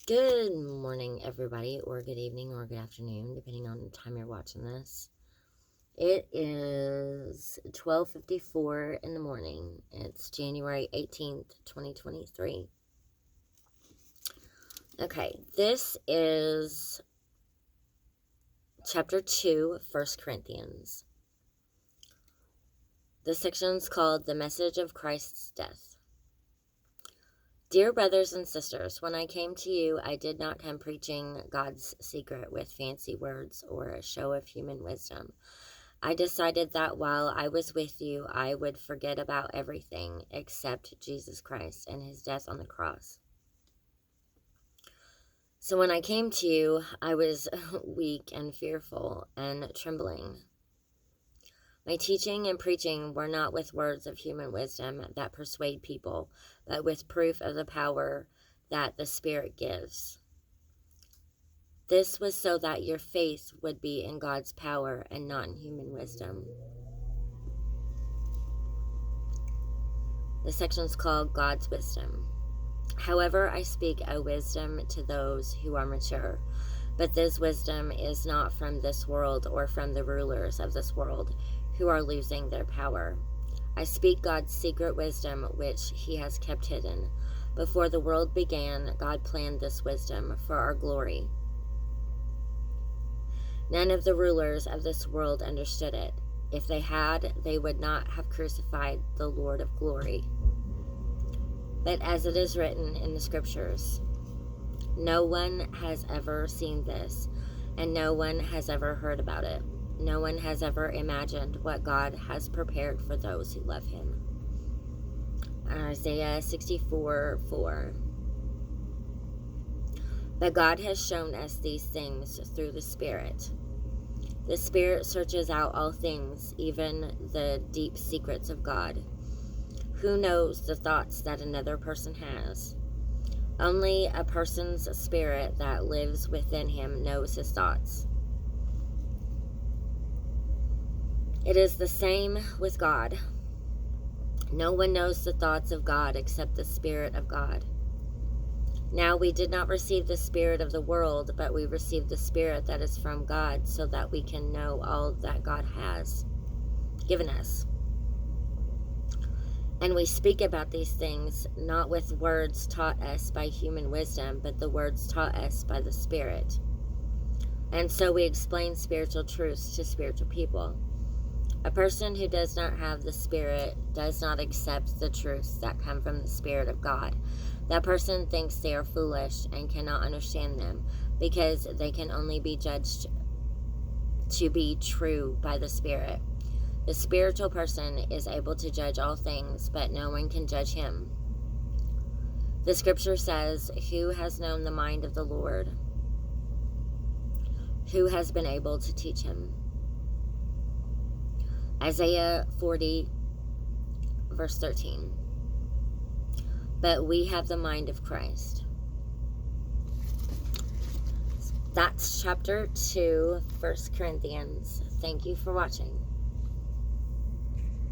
Good morning, everybody, or good evening, or good afternoon, depending on the time you're watching this. It is 12:54 in the morning. It's January 18th, 2023. Okay, this is chapter 2, 1 Corinthians. The section's called The Message of Christ's Death. Dear brothers and sisters, when I came to you, I did not come preaching God's secret with fancy words or a show of human wisdom. I decided that while I was with you, I would forget about everything except Jesus Christ and his death on the cross. So when I came to you, I was weak and fearful and trembling. My teaching and preaching were not with words of human wisdom that persuade people, but with proof of the power that the Spirit gives. This was so that your faith would be in God's power and not in human wisdom. The section's called God's Wisdom. However, I speak a wisdom to those who are mature, but this wisdom is not from this world or from the rulers of this world who are losing their power. I speak God's secret wisdom, which he has kept hidden. Before the world began, God planned this wisdom for our glory. None of the rulers of this world understood it. If they had, they would not have crucified the Lord of glory. But as it is written in the scriptures, no one has ever seen this, and no one has ever heard about it. No one has ever imagined what God has prepared for those who love him. Isaiah 64:4. But God has shown us these things through the Spirit. The Spirit searches out all things, even the deep secrets of God. Who knows the thoughts that another person has? Only a person's spirit that lives within him knows his thoughts. It is the same with God. No one knows the thoughts of God except the Spirit of God. Now we did not receive the spirit of the world, but we received the Spirit that is from God, so that we can know all that God has given us. And we speak about these things not with words taught us by human wisdom, but the words taught us by the Spirit. And so we explain spiritual truths to spiritual people. A person who does not have the Spirit does not accept the truths that come from the Spirit of God. That person thinks they are foolish and cannot understand them, because they can only be judged to be true by the Spirit. The spiritual person is able to judge all things, but no one can judge him. The scripture says, "Who has known the mind of the Lord? Who has been able to teach him?" Isaiah 40, verse 13. But we have the mind of Christ. That's chapter 2, 1 Corinthians. Thank you for watching.